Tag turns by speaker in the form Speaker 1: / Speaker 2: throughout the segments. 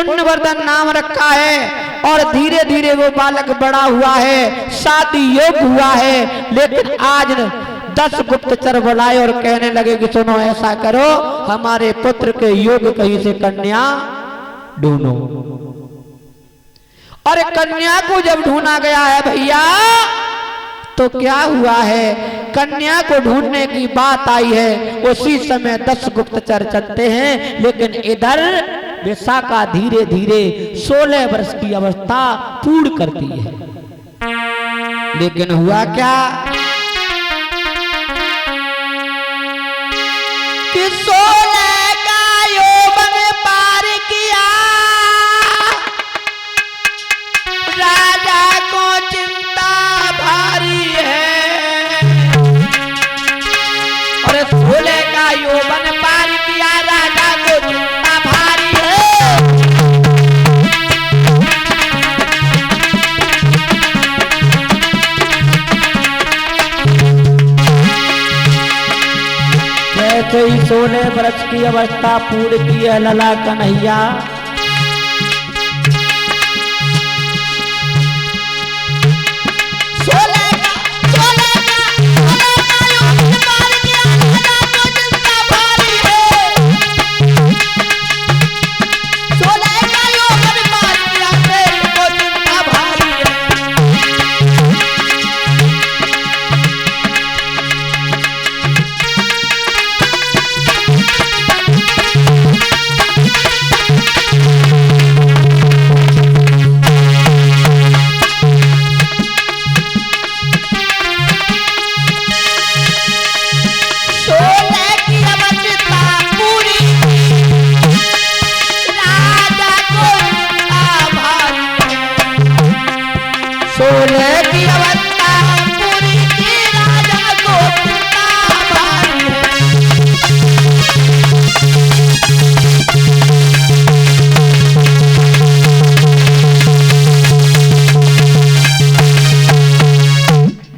Speaker 1: पुण्यवर्धन नाम रखा है और धीरे धीरे वो बालक बड़ा हुआ है, शादी योग्य हुआ है। लेकिन आज 10 गुप्तचर बुलाए और कहने लगे कि सुनो ऐसा करो, हमारे पुत्र के योग्य कहीं से कन्या ढूंढो। और कन्या को जब ढूंढा गया है भैया, तो क्या हुआ है, कन्या को ढूंढने की बात आई है, उसी समय 10 गुप्तचर चलते हैं। लेकिन इधर विशाखा धीरे धीरे 16 वर्ष की अवस्था पूर्ण करती है। लेकिन हुआ क्या कि 16 का यौवन पार किया, राजा को चिंता भारी है। और 16 का यौवन पार किया, राजा को चिंता भारी है। जैसे ही 16 वर्ष की अवस्था पूर्ण की है लला कन्हैया,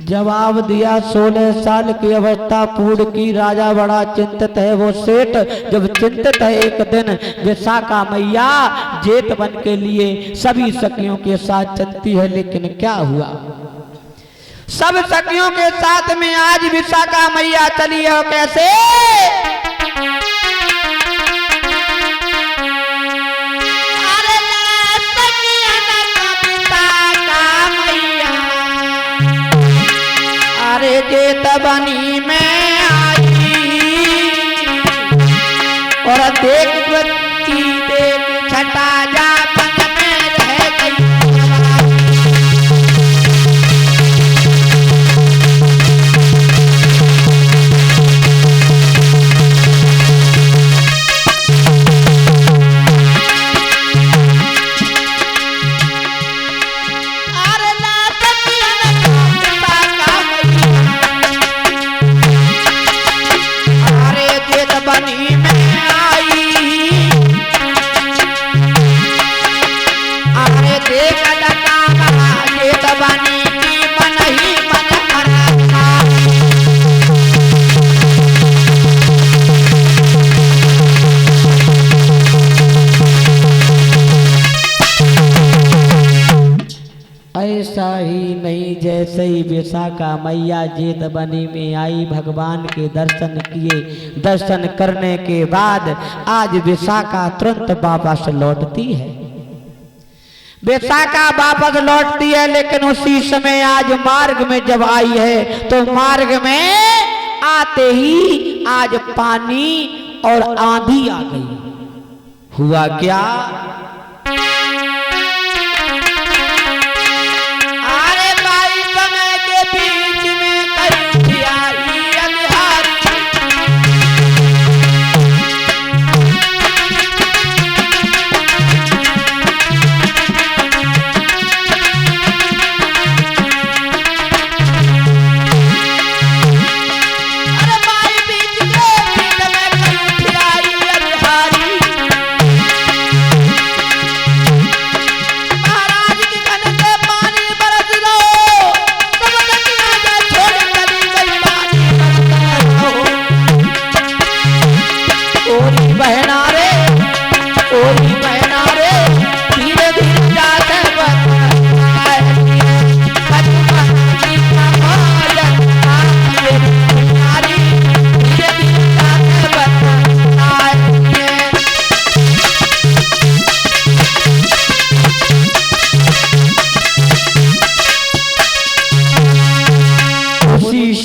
Speaker 1: जवाब दिया 16 साल की अवस्था पूर्ण की, राजा बड़ा चिंतित है। वो सेठ जब चिंतित है, एक दिन विशाखा मैया जेठ बन के लिए सभी सखियों के साथ चलती है। लेकिन क्या हुआ, सब सखियों के साथ में आज विशाखा मैया चली है। कैसे, जेठ बनी में आई और देख बच्ची देख छटा जा मन में रह गई। ऐसा ही नहीं, जैसे ही विशाखा मैया जेठ बनी में आई, भगवान के दर्शन किए। दर्शन करने के बाद आज विशाखा तुरंत वापस लौटती है। विशाखा वापस लौटती है, लेकिन उसी समय आज मार्ग में जब आई है तो मार्ग में आते ही आज पानी और आंधी आ गई। हुआ क्या,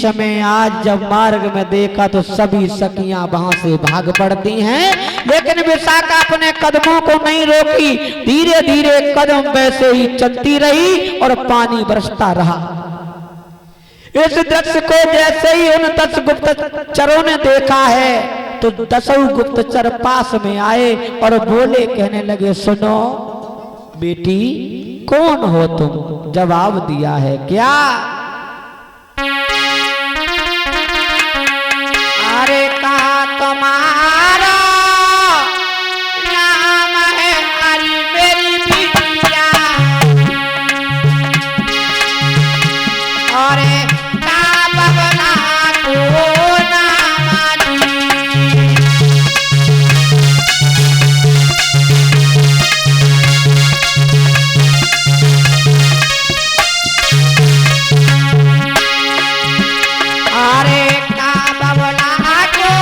Speaker 1: समय आज जब मार्ग में देखा तो सभी सखियां वहां से भाग पड़ती हैं, लेकिन विशाखा अपने कदमों को नहीं रोकी, धीरे धीरे कदम वैसे ही चलती रही और पानी बरसता रहा। इस दृश्य को जैसे ही उन 10 गुप्तचरों ने देखा है तो 10 गुप्तचर पास में आए और बोले, कहने लगे, सुनो बेटी, कौन हो तुम? जवाब दिया है क्या? अरे कहा तुम्हारा नाम है? अरे मेरी बिटिया। अरे का बबला को नाम दी। अरे का बबला को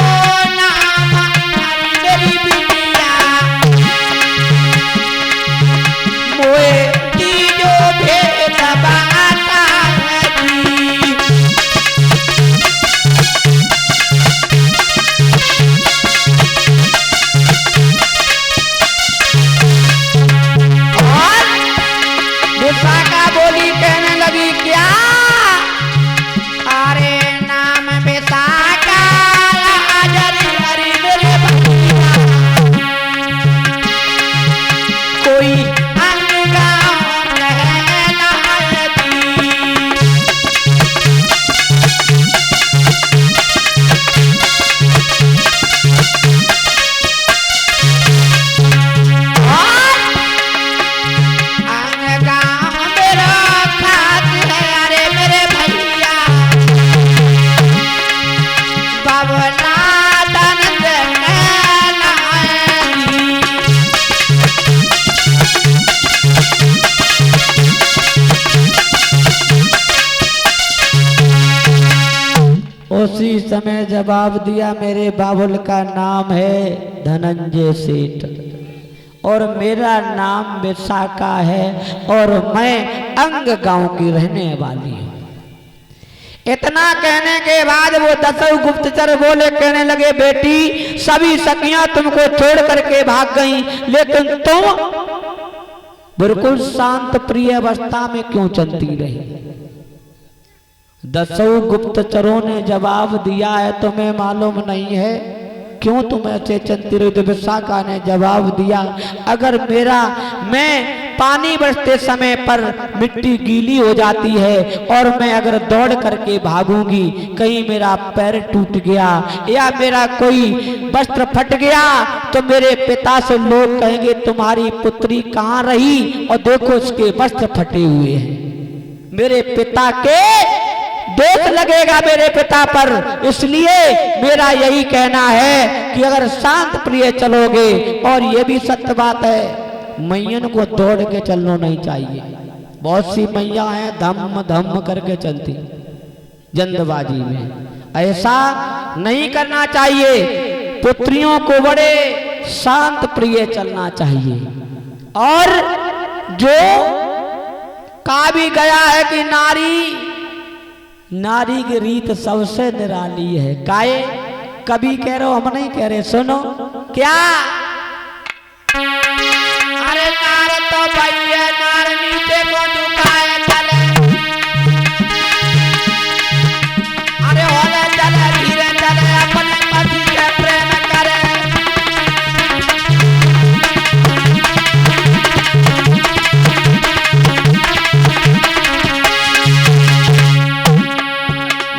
Speaker 1: नाम मेरी बिटिया। मोए तीजो भेद बाता जी। और विशाखा बोली, कहने लगी, क्या? अरे नाम विशाखा। अरे मेरे भैया, कोई अंगाम रहना दी। और अंगाम मेरा खास है। अरे मेरे भैया, बबला दनंद कहना दी। उसी समय जवाब दिया, मेरे बाबुल का नाम है धनंजय सेठ और मेरा नाम विशाखा है और मैं अंग गांव की रहने वाली हूँ। इतना कहने के बाद वो 10 गुप्तचर बोले, कहने लगे, बेटी, सभी सखियां तुमको छोड़ करके भाग गई, लेकिन तुम बिल्कुल शांत प्रिय अवस्था में क्यों चलती रही? 10 गुप्तचरों ने जवाब दिया है, तुम्हें मालूम नहीं है क्यों तुम ऐसे चलती रही? तो विशाखा ने जवाब दिया, अगर मैं पानी बरसते समय पर मिट्टी गीली हो जाती है और मैं अगर दौड़ करके भागूंगी, कहीं मेरा पैर टूट गया या मेरा कोई वस्त्र फट गया तो मेरे पिता से लोग कहेंगे, तुम्हारी पुत्री कहाँ रही? और देखो उसके वस्त्र फटे हुए हैं। मेरे पिता के दोष लगेगा मेरे पिता पर। इसलिए मेरा यही कहना है कि अगर शांत प्रिय चलोगे, और ये भी सत्य बात है, मैयन को दौड़ के चलना नहीं चाहिए। बहुत सी मैया हैं धम धम करके चलती जल्दबाजी में, ऐसा नहीं करना चाहिए। पुत्रियों को बड़े शांत प्रिय चलना चाहिए। और जो कहा भी गया है कि नारी की रीत सबसे निराली है। काये कभी कह रहे हो, हम नहीं कह रहे, सुनो क्या? अरे नार तो भैया, नार नीचे को झुकाए चले। अरे होले चले, धीरे चले, अपने पति से प्रेम करे।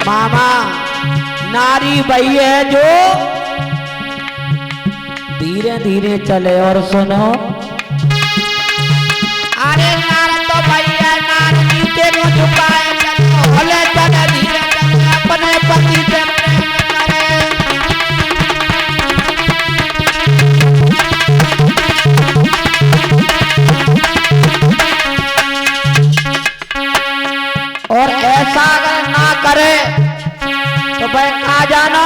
Speaker 1: मामा, नारी वही है जो धीरे धीरे चले। और सुनो, अरे नार तो भैया, नार नीचे को झुकाए चले, होले चले, धीरे चले, अपने पति से प्रेम करे। और ऐसा अगर ना करे तो भाई आ जाना,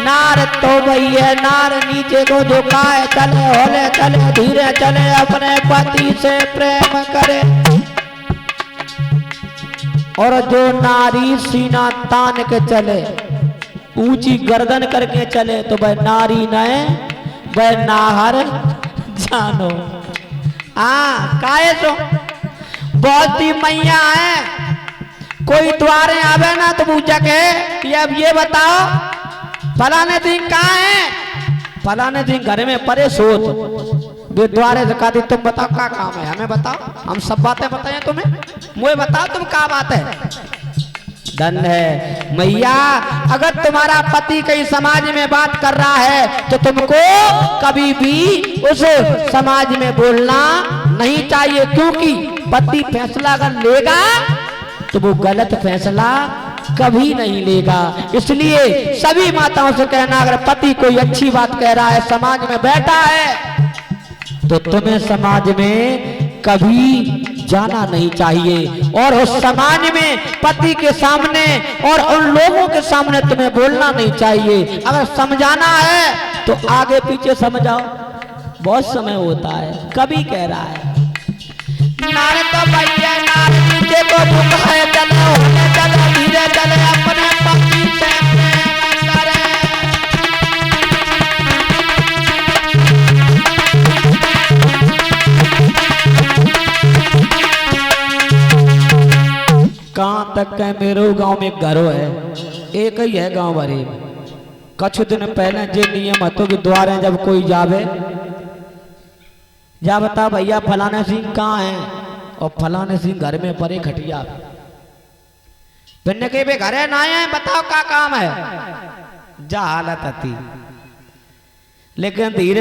Speaker 1: नार तो भैया, नार नीचे को झुकाए चले, होले चले, धीरे चले, अपने पति से प्रेम करे। और जो नारी सीना तान के चले, ऊंची गर्दन करके चले, तो वह नारी न वह नाहर जानो। काहे सो बहुत ही मैया है, कोई द्वारे आवे ना तो पूछा के कि अब ये बताओ फलाने दिन कहाँ है, फलाने दिन घर में परे सोच। वे द्वारे से कहती तुम बताओ क्या काम है, हमें बताओ, हम सब बातें बताएं तुम्हें, मुझे बताओ तुम क्या बात है। दंड है मैया, अगर तुम्हारा पति कहीं समाज में बात कर रहा है तो तुमको कभी भी उस समाज में बोलना नहीं चाहिए, क्योंकि पति फैसला अगर लेगा तो वो गलत फैसला कभी नहीं लेगा। इसलिए सभी माताओं से कहना, अगर पति कोई अच्छी बात कह रहा है, समाज में बैठा है, तो तुम्हें समाज में कभी जाना नहीं चाहिए और उस समाज में पति के सामने और उन लोगों के सामने तुम्हें बोलना नहीं चाहिए। अगर समझाना है तो आगे पीछे समझाओ, बहुत समय होता है। कभी कह रहा है नारे तो भैया नारे पीछे को दुख है, चलो चलो धीरे चले अपने पति से कहाँ तक है। मेरे गांव में एक घरो है, एक ही है गांव भरे। कुछ दिन पहले जो नियम हतो कि द्वारे जब कोई जावे, जा बता भैया फलाने सिंह कहाँ है, और फलाने सिंह घर में परे खटिया। के भी घर है ना है, बताओ क्या काम है, जा हालत आती। लेकिन धीरे